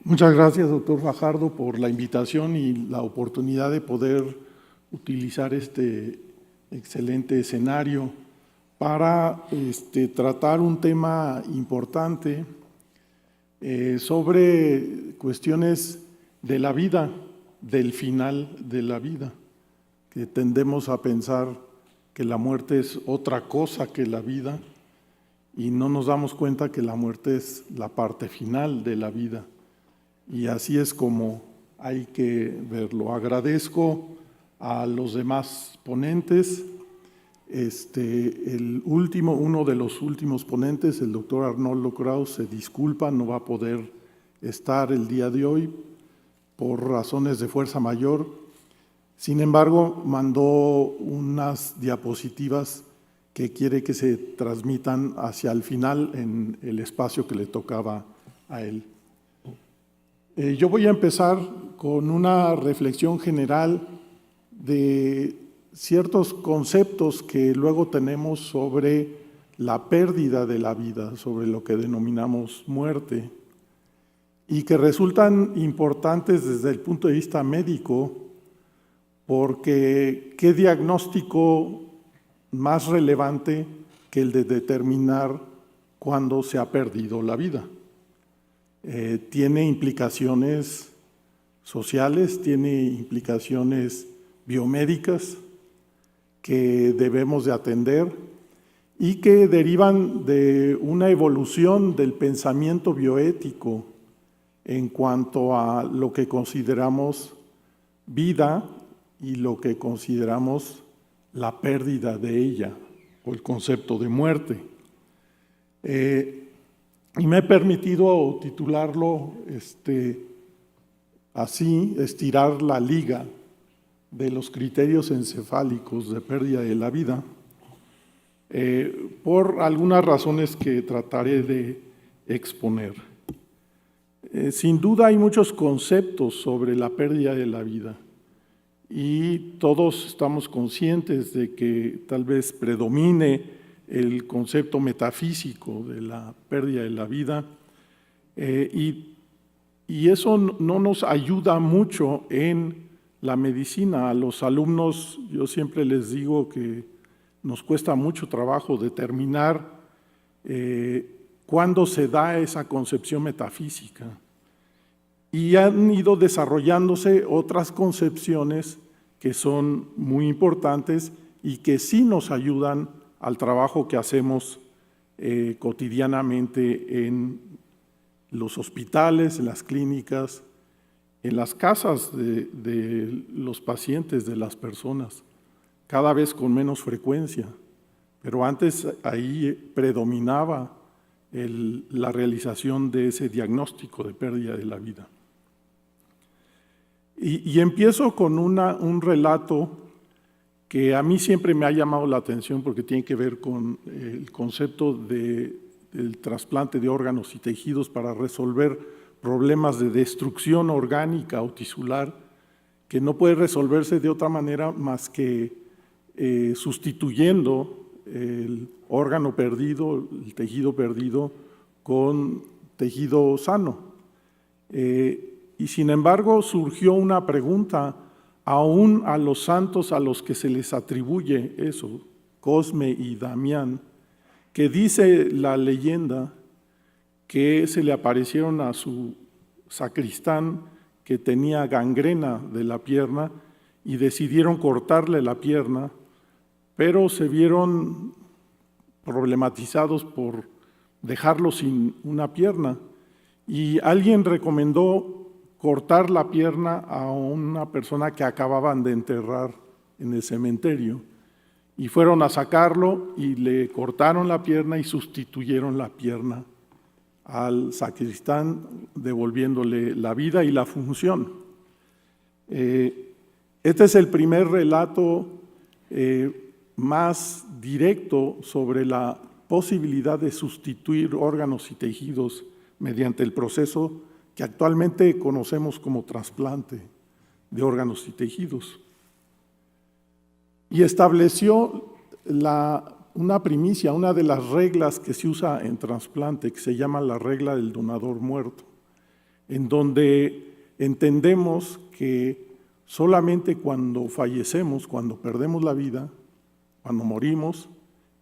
Muchas gracias, doctor Fajardo, por la invitación y la oportunidad de poder utilizar este excelente escenario para tratar un tema importante sobre cuestiones de la vida, del final de la vida, que tendemos a pensar que la muerte es otra cosa que la vida y no nos damos cuenta que la muerte es la parte final de la vida. Y así es como hay que verlo. Agradezco a los demás ponentes. Uno de los últimos ponentes, el doctor Arnoldo Kraus, se disculpa, no va a poder estar el día de hoy por razones de fuerza mayor. Sin embargo, mandó unas diapositivas que quiere que se transmitan hacia el final en el espacio que le tocaba a él. Yo voy a empezar con una reflexión general de ciertos conceptos que luego tenemos sobre la pérdida de la vida, sobre lo que denominamos muerte, y que resultan importantes desde el punto de vista médico, porque ¿qué diagnóstico más relevante que el de determinar cuándo se ha perdido la vida? Tiene implicaciones sociales, tiene implicaciones biomédicas que debemos de atender y que derivan de una evolución del pensamiento bioético en cuanto a lo que consideramos vida y lo que consideramos la pérdida de ella o el concepto de muerte. Y me he permitido titularlo así, estirar la liga de los criterios encefálicos de pérdida de la vida, por algunas razones que trataré de exponer. Sin duda hay muchos conceptos sobre la pérdida de la vida y todos estamos conscientes de que tal vez predomine el concepto metafísico de la pérdida de la vida, y eso no nos ayuda mucho en la medicina. A los alumnos yo siempre les digo que nos cuesta mucho trabajo determinar cuándo se da esa concepción metafísica, y han ido desarrollándose otras concepciones que son muy importantes y que sí nos ayudan al trabajo que hacemos cotidianamente en los hospitales, en las clínicas, en las casas de los pacientes, de las personas, cada vez con menos frecuencia. Pero antes ahí predominaba la realización de ese diagnóstico de pérdida de la vida. Y empiezo con un relato que a mí siempre me ha llamado la atención porque tiene que ver con el concepto del trasplante de órganos y tejidos para resolver problemas de destrucción orgánica o tisular, que no puede resolverse de otra manera más que sustituyendo el órgano perdido, el tejido perdido, con tejido sano. Y sin embargo surgió una pregunta, aún a los santos a los que se les atribuye eso, Cosme y Damián, que dice la leyenda que se le aparecieron a su sacristán que tenía gangrena de la pierna y decidieron cortarle la pierna, pero se vieron problematizados por dejarlo sin una pierna, y alguien recomendó cortar la pierna a una persona que acababan de enterrar en el cementerio, y fueron a sacarlo y le cortaron la pierna y sustituyeron la pierna al sacristán, devolviéndole la vida y la función. Este es el primer relato más directo sobre la posibilidad de sustituir órganos y tejidos mediante el proceso que actualmente conocemos como trasplante de órganos y tejidos. Y estableció una primicia, una de las reglas que se usa en trasplante, que se llama la regla del donador muerto. en donde entendemos que solamente cuando fallecemos, cuando perdemos la vida, cuando morimos,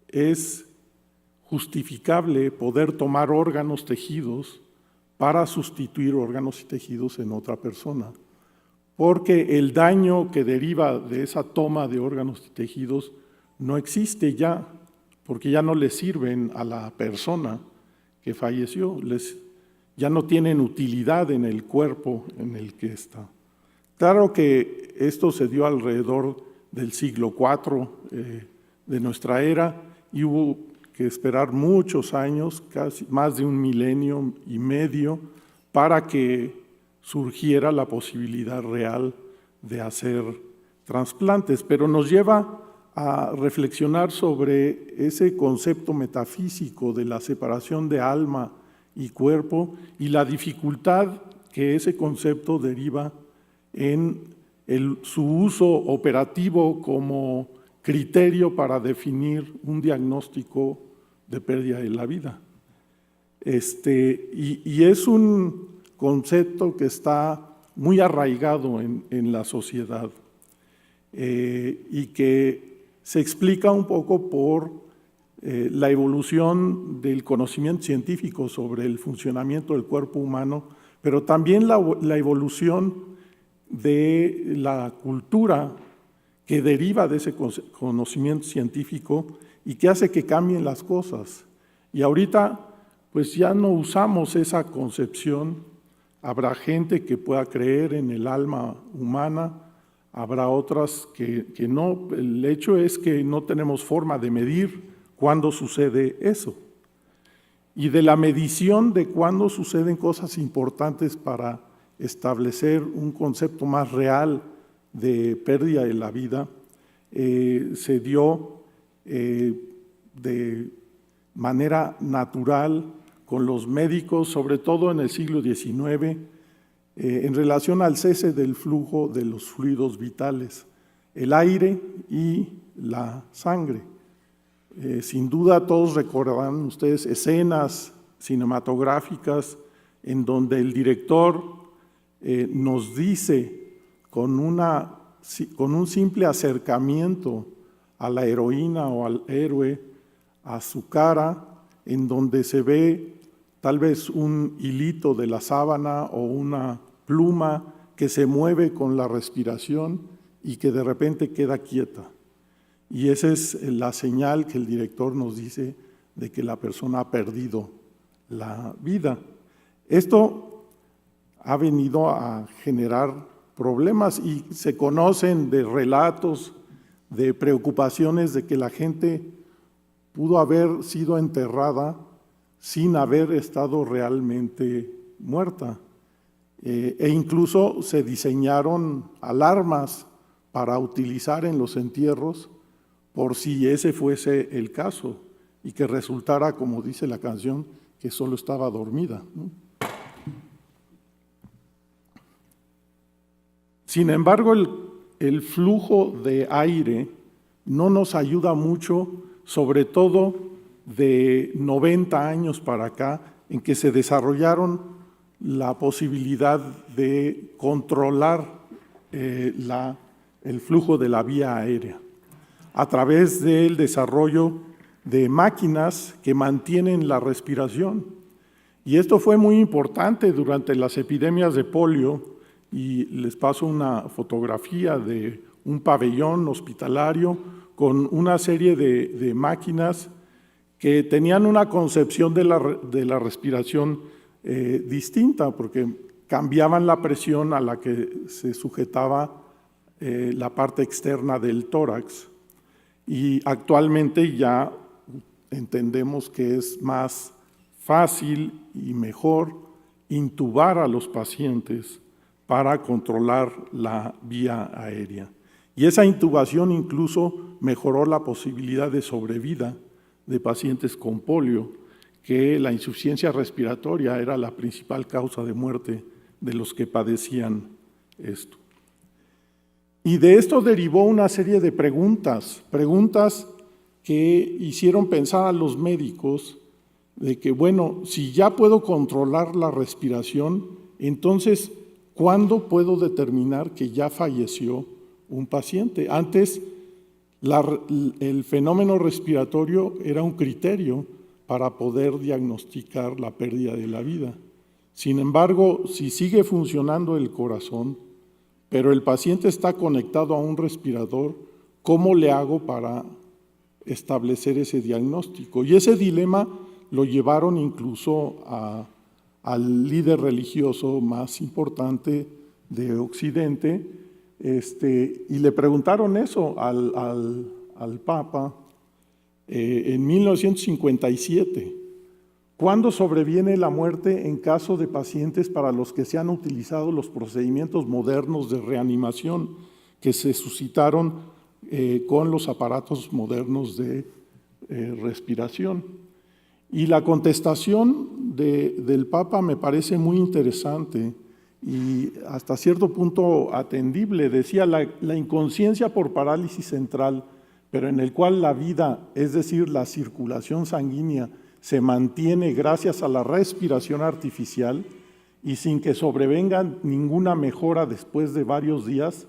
es justificable poder tomar órganos, tejidos, para sustituir órganos y tejidos en otra persona. Porque el daño que deriva de esa toma de órganos y tejidos no existe ya, porque ya no le sirven a la persona que falleció, ya no tienen utilidad en el cuerpo en el que está. Claro que esto se dio alrededor del siglo IV de nuestra era y hubo que esperar muchos años, casi más de 1,5 milenios, para que surgiera la posibilidad real de hacer trasplantes, pero nos lleva a reflexionar sobre ese concepto metafísico de la separación de alma y cuerpo y la dificultad que ese concepto deriva en su uso operativo como criterio para definir un diagnóstico de pérdida de la vida. Y es un concepto que está muy arraigado en la sociedad y que se explica un poco por la evolución del conocimiento científico sobre el funcionamiento del cuerpo humano, pero también la evolución de la cultura que deriva de ese conocimiento científico y que hace que cambien las cosas. Y ahorita, pues ya no usamos esa concepción. Habrá gente que pueda creer en el alma humana, habrá otras que no. El hecho es que no tenemos forma de medir cuándo sucede eso. Y de la medición de cuándo suceden cosas importantes para establecer un concepto más real de pérdida de la vida, se dio de manera natural con los médicos, sobre todo en el siglo XIX, en relación al cese del flujo de los fluidos vitales, el aire y la sangre. Sin duda todos recordarán ustedes escenas cinematográficas en donde el director nos dice con un simple acercamiento a la heroína o al héroe, a su cara, en donde se ve tal vez un hilito de la sábana o una pluma que se mueve con la respiración y que de repente queda quieta. Y esa es la señal que el director nos dice de que la persona ha perdido la vida. Esto ha venido a generar problemas y se conocen de relatos, de preocupaciones de que la gente pudo haber sido enterrada sin haber estado realmente muerta. E incluso se diseñaron alarmas para utilizar en los entierros por si ese fuese el caso y que resultara, como dice la canción, que solo estaba dormida, ¿no? Sin embargo, el flujo de aire no nos ayuda mucho, sobre todo de 90 años para acá, en que se desarrollaron la posibilidad de controlar el flujo de la vía aérea a través del desarrollo de máquinas que mantienen la respiración. Y esto fue muy importante durante las epidemias de polio, y les paso una fotografía de un pabellón hospitalario con una serie de máquinas que tenían una concepción de la respiración distinta, porque cambiaban la presión a la que se sujetaba la parte externa del tórax. Y actualmente ya entendemos que es más fácil y mejor intubar a los pacientes para controlar la vía aérea. Y esa intubación incluso mejoró la posibilidad de sobrevida de pacientes con polio, que la insuficiencia respiratoria era la principal causa de muerte de los que padecían esto. Y de esto derivó una serie de preguntas que hicieron pensar a los médicos de que, bueno, si ya puedo controlar la respiración, Entonces, ¿cuándo puedo determinar que ya falleció un paciente? Antes, el fenómeno respiratorio era un criterio para poder diagnosticar la pérdida de la vida. Sin embargo, si sigue funcionando el corazón, pero el paciente está conectado a un respirador, ¿cómo le hago para establecer ese diagnóstico? Y ese dilema lo llevaron incluso al líder religioso más importante de Occidente, y le preguntaron eso al Papa en 1957. ¿Cuándo sobreviene la muerte en caso de pacientes para los que se han utilizado los procedimientos modernos de reanimación que se suscitaron con los aparatos modernos de respiración? Y la contestación del Papa me parece muy interesante y hasta cierto punto atendible. Decía, la inconsciencia por parálisis central, pero en el cual la vida, es decir, la circulación sanguínea, se mantiene gracias a la respiración artificial y sin que sobrevenga ninguna mejora después de varios días,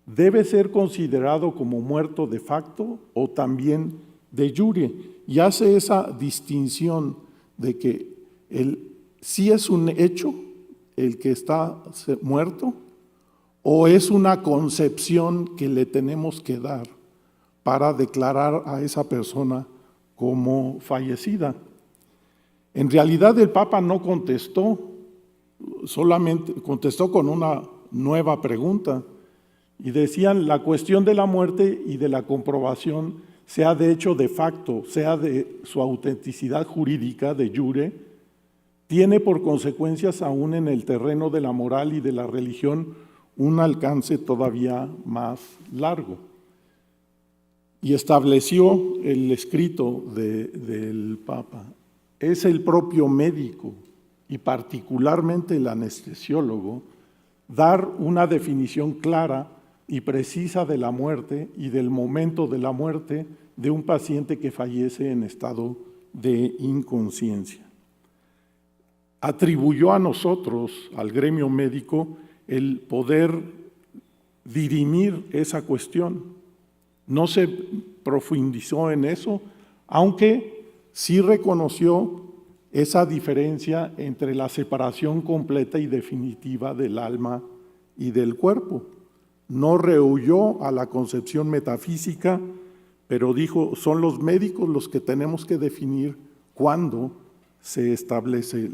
debe ser considerado como muerto de facto o también de jure, y hace esa distinción de que sí es un hecho el que está muerto o es una concepción que le tenemos que dar para declarar a esa persona como fallecida. En realidad el Papa no contestó, solamente contestó con una nueva pregunta y decían: la cuestión de la muerte y de la comprobación, sea de hecho de facto, sea de su autenticidad jurídica de jure, tiene por consecuencias aún en el terreno de la moral y de la religión un alcance todavía más largo. Y estableció el escrito del Papa: es el propio médico y particularmente el anestesiólogo dar una definición clara y precisa de la muerte y del momento de la muerte de un paciente que fallece en estado de inconsciencia. Atribuyó a nosotros, al gremio médico, el poder dirimir esa cuestión. No se profundizó en eso, aunque sí reconoció esa diferencia entre la separación completa y definitiva del alma y del cuerpo. No rehuyó a la concepción metafísica, pero dijo: son los médicos los que tenemos que definir cuándo se establece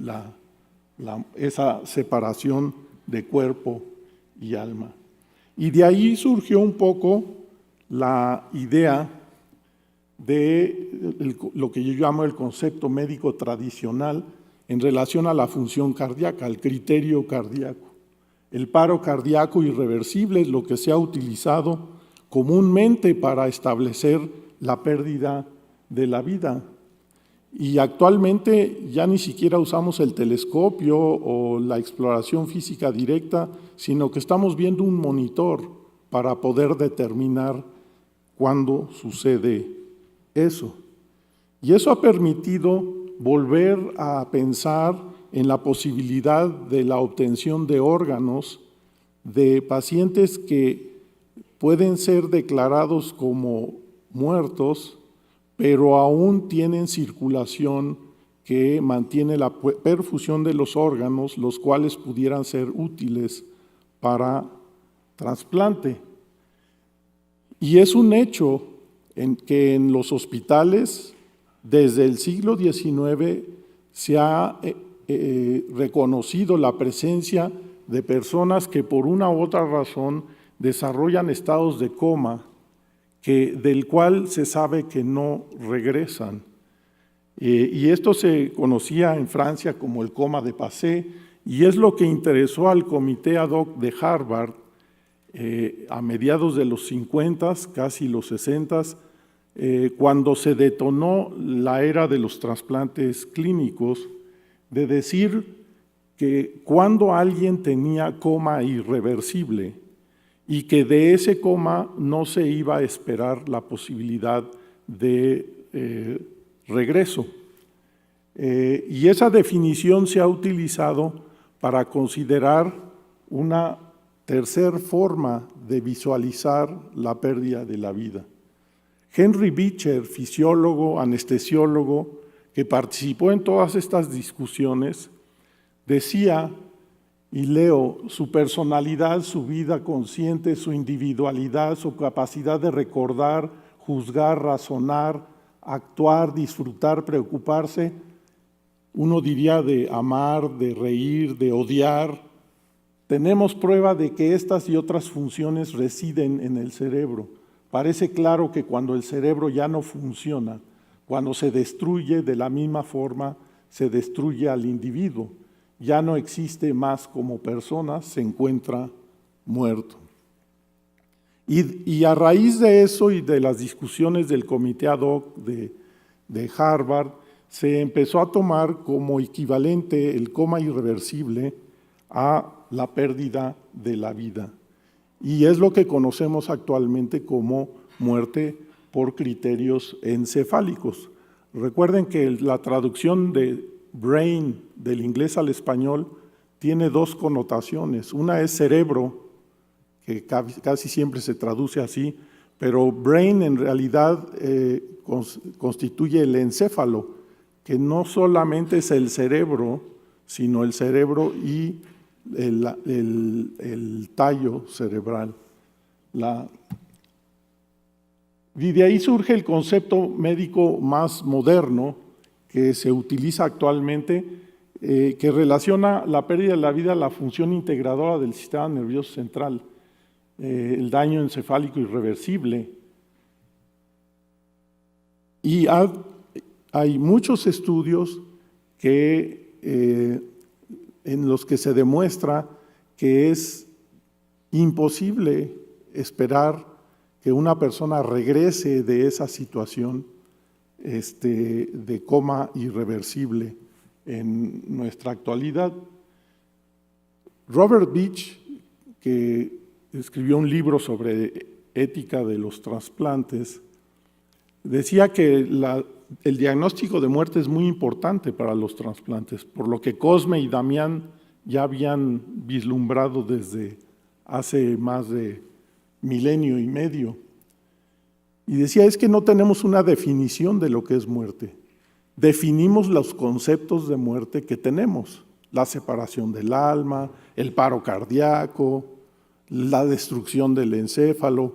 esa separación de cuerpo y alma. Y de ahí surgió un poco la idea de lo que yo llamo el concepto médico tradicional en relación a la función cardíaca, al criterio cardíaco. El paro cardíaco irreversible es lo que se ha utilizado comúnmente para establecer la pérdida de la vida. Y actualmente ya ni siquiera usamos el telescopio o la exploración física directa, sino que estamos viendo un monitor para poder determinar cuándo sucede eso. Y eso ha permitido volver a pensar en la posibilidad de la obtención de órganos de pacientes que pueden ser declarados como muertos, pero aún tienen circulación que mantiene la perfusión de los órganos, los cuales pudieran ser útiles para trasplante. Y es un hecho que en los hospitales, desde el siglo XIX, se ha reconocido la presencia de personas que por una u otra razón desarrollan estados de coma, del cual se sabe que no regresan. Y esto se conocía en Francia como el coma de Passé, y es lo que interesó al comité ad hoc de Harvard a mediados de los 50, casi los 60, cuando se detonó la era de los trasplantes clínicos, de decir que cuando alguien tenía coma irreversible y que de ese coma no se iba a esperar la posibilidad de regreso. Y esa definición se ha utilizado para considerar una tercera forma de visualizar la pérdida de la vida. Henry Beecher, fisiólogo, anestesiólogo, que participó en todas estas discusiones, decía, y leo, su personalidad, su vida consciente, su individualidad, su capacidad de recordar, juzgar, razonar, actuar, disfrutar, preocuparse, uno diría de amar, de reír, de odiar. Tenemos prueba de que estas y otras funciones residen en el cerebro. Parece claro que cuando el cerebro ya no funciona, cuando se destruye de la misma forma, se destruye al individuo. Ya no existe más como persona, se encuentra muerto. Y a raíz de eso y de las discusiones del comité ad hoc de Harvard, se empezó a tomar como equivalente el coma irreversible a la pérdida de la vida. Y es lo que conocemos actualmente como muerte por criterios encefálicos. Recuerden que la traducción de brain del inglés al español tiene dos connotaciones. Una es cerebro, que casi siempre se traduce así, pero brain en realidad constituye el encéfalo, que no solamente es el cerebro, sino el cerebro y el tallo cerebral. Y de ahí surge el concepto médico más moderno que se utiliza actualmente, que relaciona la pérdida de la vida a la función integradora del sistema nervioso central, el daño encefálico irreversible. Y hay muchos estudios en los que se demuestra que es imposible esperar que una persona regrese de esa situación de coma irreversible en nuestra actualidad. Robert Beach, que escribió un libro sobre ética de los trasplantes, decía que el diagnóstico de muerte es muy importante para los trasplantes, por lo que Cosme y Damián ya habían vislumbrado desde hace más de milenio y medio. Y decía, es que no tenemos una definición de lo que es muerte. Definimos los conceptos de muerte que tenemos, la separación del alma, el paro cardíaco, la destrucción del encéfalo,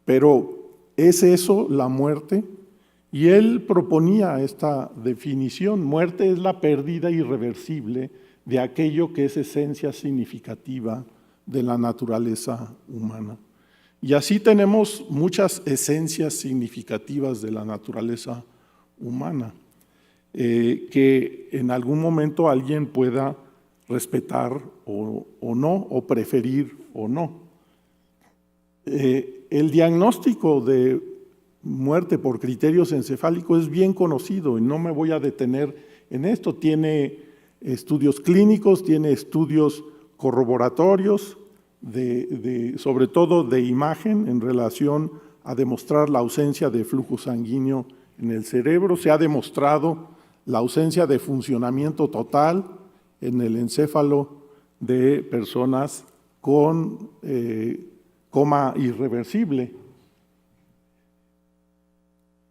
pero ¿es eso la muerte? Y él proponía esta definición: muerte es la pérdida irreversible de aquello que es esencia significativa de la naturaleza humana. Y así tenemos muchas esencias significativas de la naturaleza humana, que en algún momento alguien pueda respetar o no, o preferir o no. El diagnóstico de muerte por criterios encefálicos es bien conocido y no me voy a detener en esto. Tiene estudios clínicos, tiene estudios corroboratorios, sobre todo de imagen en relación a demostrar la ausencia de flujo sanguíneo en el cerebro. Se ha demostrado la ausencia de funcionamiento total en el encéfalo de personas con coma irreversible.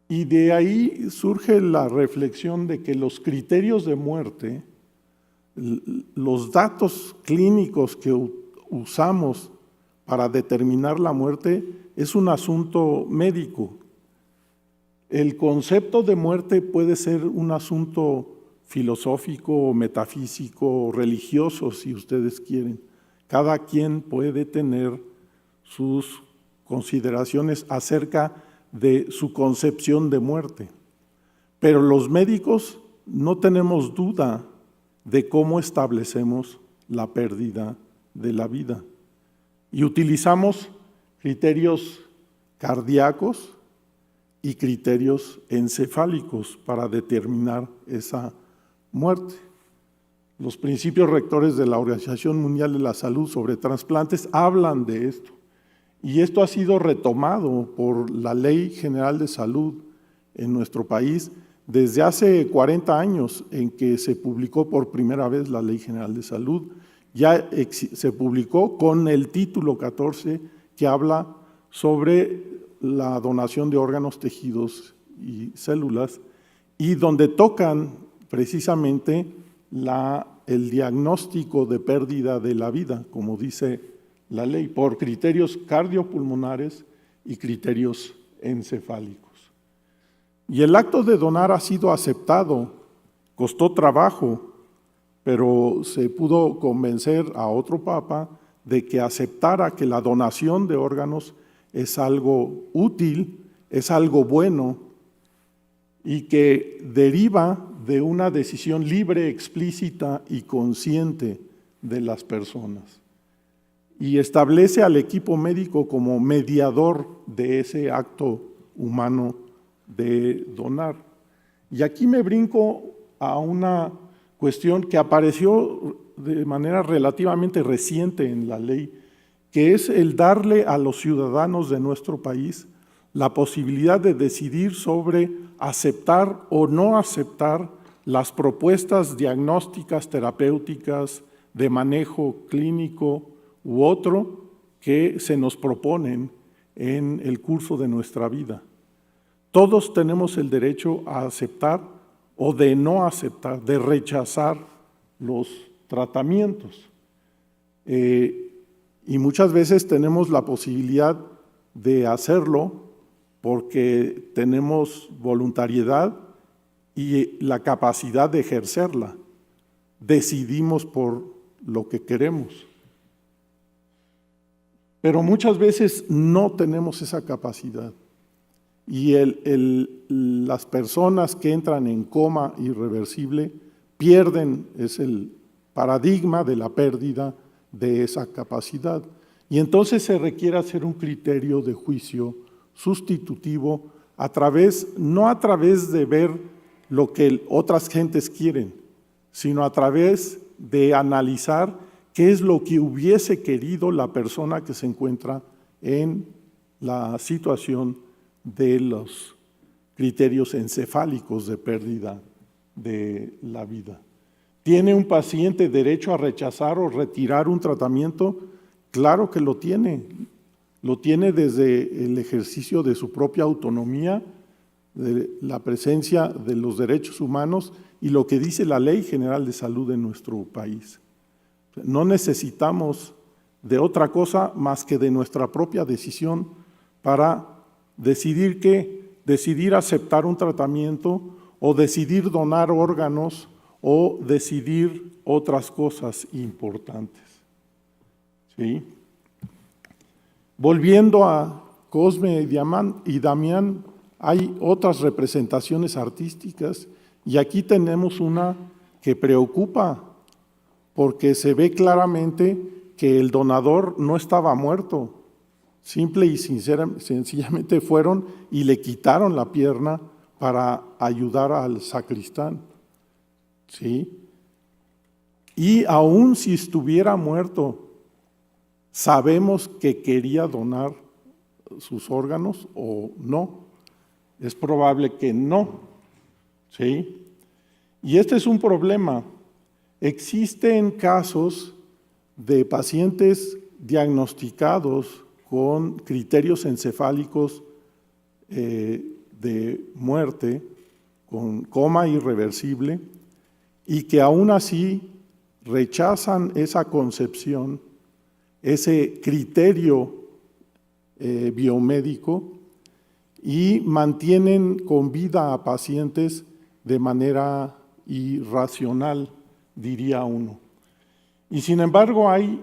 Y de ahí surge la reflexión de que los criterios de muerte, los datos clínicos que usamos para determinar la muerte, es un asunto médico. El concepto de muerte puede ser un asunto filosófico, metafísico, religioso, si ustedes quieren. Cada quien puede tener sus consideraciones acerca de su concepción de muerte. Pero los médicos no tenemos duda de cómo establecemos la pérdida de la vida. Y utilizamos criterios cardíacos y criterios encefálicos para determinar esa muerte. Los principios rectores de la Organización Mundial de la Salud sobre trasplantes hablan de esto. Y esto ha sido retomado por la Ley General de Salud en nuestro país desde hace 40 años en que se publicó por primera vez la Ley General de Salud, ya se publicó con el título 14 que habla sobre la donación de órganos, tejidos y células, y donde tocan precisamente el diagnóstico de pérdida de la vida, como dice la ley, por criterios cardiopulmonares y criterios encefálicos. Y el acto de donar ha sido aceptado, costó trabajo, pero se pudo convencer a otro papa de que aceptara que la donación de órganos es algo útil, es algo bueno y que deriva de una decisión libre, explícita y consciente de las personas. Y establece al equipo médico como mediador de ese acto humano de donar. Y aquí me brinco a una cuestión que apareció de manera relativamente reciente en la ley, que es el darle a los ciudadanos de nuestro país la posibilidad de decidir sobre aceptar o no aceptar las propuestas diagnósticas, terapéuticas, de manejo clínico u otro que se nos proponen en el curso de nuestra vida. Todos tenemos el derecho a aceptar o de no aceptar, de rechazar los tratamientos. Y muchas veces tenemos la posibilidad de hacerlo porque tenemos voluntariedad y la capacidad de ejercerla. Decidimos por lo que queremos. Pero muchas veces no tenemos esa capacidad. Y las personas que entran en coma irreversible pierden, es el paradigma de la pérdida de esa capacidad. Y entonces se requiere hacer un criterio de juicio sustitutivo no a través de ver lo que otras gentes quieren, sino a través de analizar qué es lo que hubiese querido la persona que se encuentra en la situación de los criterios encefálicos de pérdida de la vida. ¿Tiene un paciente derecho a rechazar o retirar un tratamiento? Claro que lo tiene. Lo tiene desde el ejercicio de su propia autonomía, de la presencia de los derechos humanos y lo que dice la Ley General de Salud en nuestro país. No necesitamos de otra cosa más que de nuestra propia decisión para decidir qué, decidir aceptar un tratamiento o decidir donar órganos o decidir otras cosas importantes. ¿Sí? Volviendo a Cosme y Damián, hay otras representaciones artísticas y aquí tenemos una que preocupa porque se ve claramente que el donador no estaba muerto, simple y sencillamente fueron y le quitaron la pierna para ayudar al sacristán. ¿Sí? Y aún si estuviera muerto, ¿sabemos que quería donar sus órganos o no? Es probable que no. ¿Sí? Y este es un problema. Existen casos de pacientes diagnosticados con criterios encefálicos de muerte, con coma irreversible, y que aún así rechazan esa concepción, ese criterio biomédico y mantienen con vida a pacientes de manera irracional, diría uno. Y sin embargo hay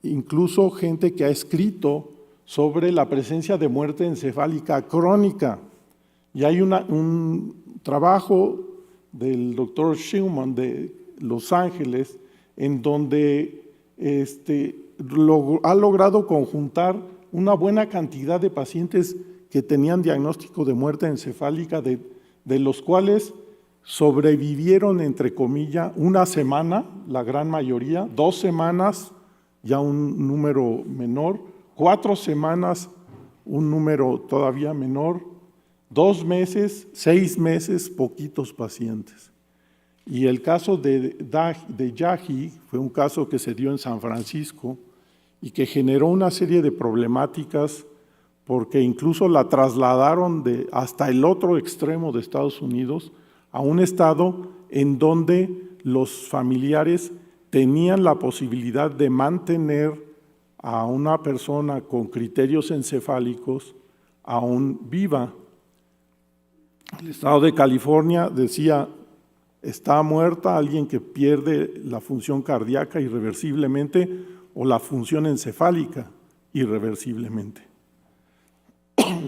incluso gente que ha escrito sobre la presencia de muerte encefálica crónica. Y hay un trabajo del doctor Schumann de Los Ángeles en donde ha logrado conjuntar una buena cantidad de pacientes que tenían diagnóstico de muerte encefálica, de los cuales sobrevivieron, entre comillas, una semana, la gran mayoría, 2 semanas, ya un número menor, 4 semanas, un número todavía menor, 2 meses, 6 meses, poquitos pacientes. Y el caso de Yahi fue un caso que se dio en San Francisco y que generó una serie de problemáticas porque incluso la trasladaron hasta el otro extremo de Estados Unidos, a un estado en donde los familiares tenían la posibilidad de mantener a una persona con criterios encefálicos aún viva. El estado de California decía, está muerta alguien que pierde la función cardíaca irreversiblemente o la función encefálica irreversiblemente.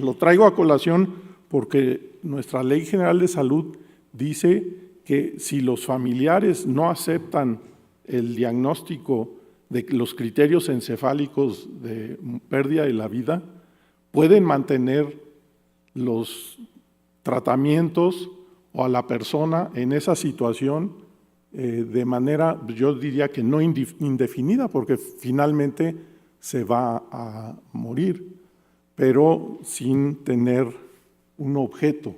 Lo traigo a colación porque nuestra Ley General de Salud dice que si los familiares no aceptan el diagnóstico de los criterios encefálicos de pérdida de la vida, pueden mantener los tratamientos o a la persona en esa situación de manera, yo diría que no indefinida, porque finalmente se va a morir, pero sin tener un objeto.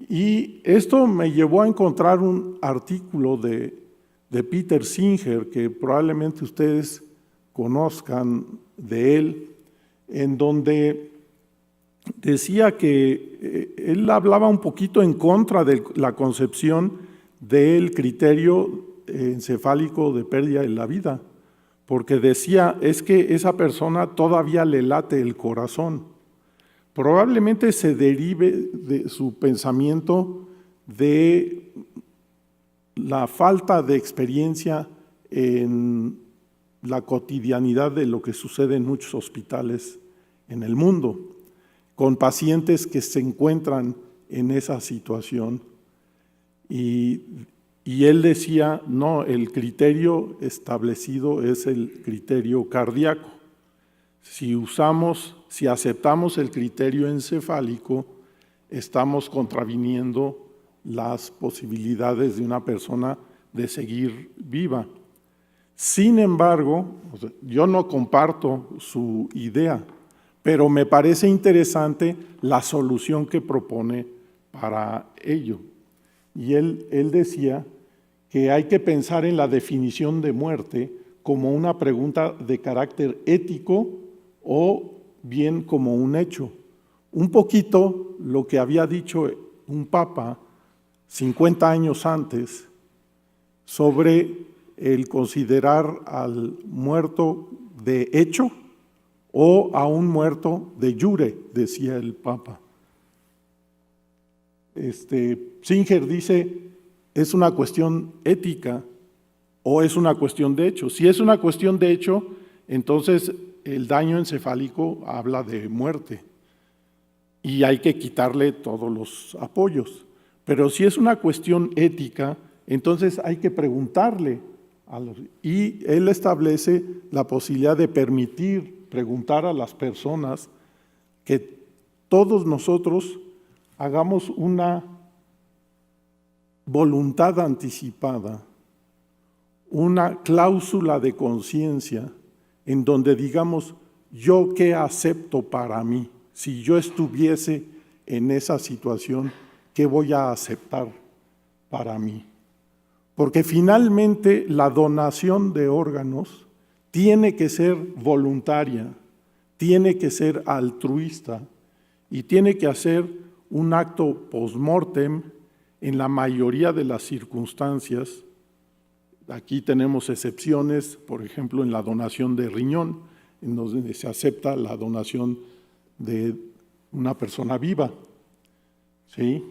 Y esto me llevó a encontrar un artículo de Peter Singer, que probablemente ustedes conozcan de él, en donde decía que él hablaba un poquito en contra de la concepción del criterio encefálico de pérdida de la vida, porque decía, es que esa persona todavía le late el corazón. Probablemente se derive de su pensamiento de la falta de experiencia en la cotidianidad de lo que sucede en muchos hospitales en el mundo, con pacientes que se encuentran en esa situación. Y él decía, no, el criterio establecido es el criterio cardíaco. Si aceptamos el criterio encefálico, estamos contraviniendo las posibilidades de una persona de seguir viva. Sin embargo, yo no comparto su idea, pero me parece interesante la solución que propone para ello. Y él decía que hay que pensar en la definición de muerte como una pregunta de carácter ético o bien como un hecho. Un poquito lo que había dicho un papa 50 años antes sobre el considerar al muerto de hecho o a un muerto de jure, decía el Papa. Singer dice, ¿es una cuestión ética o es una cuestión de hecho? Si es una cuestión de hecho, entonces el daño encefálico habla de muerte y hay que quitarle todos los apoyos. Pero si es una cuestión ética, entonces hay que preguntarle. Y él establece la posibilidad de preguntar a las personas que todos nosotros hagamos una voluntad anticipada, una cláusula de conciencia en donde digamos, ¿yo qué acepto para mí? Si yo estuviese en esa situación, ¿qué voy a aceptar para mí? Porque finalmente la donación de órganos tiene que ser voluntaria, tiene que ser altruista y tiene que hacer un acto post-mortem en la mayoría de las circunstancias. Aquí tenemos excepciones, por ejemplo, en la donación de riñón, en donde se acepta la donación de una persona viva. ¿Sí?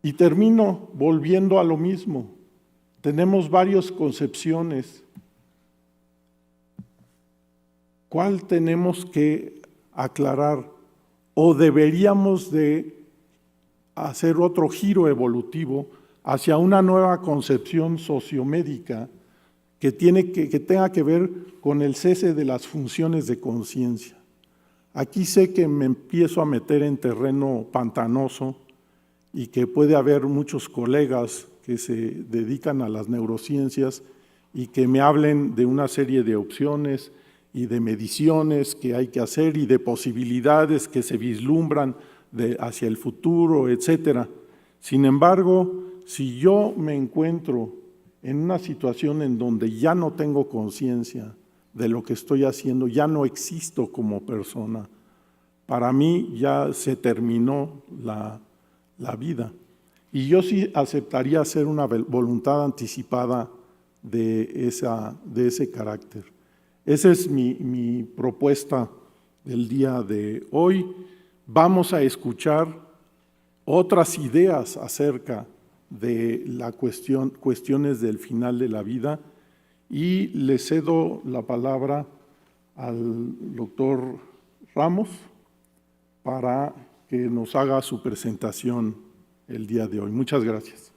Y termino volviendo a lo mismo. Tenemos varias concepciones. ¿Cuál tenemos que aclarar? ¿O deberíamos de hacer otro giro evolutivo hacia una nueva concepción sociomédica que tenga que ver con el cese de las funciones de conciencia? Aquí sé que me empiezo a meter en terreno pantanoso y que puede haber muchos colegas que se dedican a las neurociencias y que me hablen de una serie de opciones y de mediciones que hay que hacer y de posibilidades que se vislumbran hacia el futuro, etcétera. Sin embargo, si yo me encuentro en una situación en donde ya no tengo conciencia de lo que estoy haciendo, ya no existo como persona, para mí ya se terminó la vida. Y yo sí aceptaría hacer una voluntad anticipada de ese carácter. Esa es mi propuesta del día de hoy. Vamos a escuchar otras ideas acerca de cuestiones del final de la vida, y le cedo la palabra al doctor Ramos para que nos haga su presentación el día de hoy. Muchas gracias.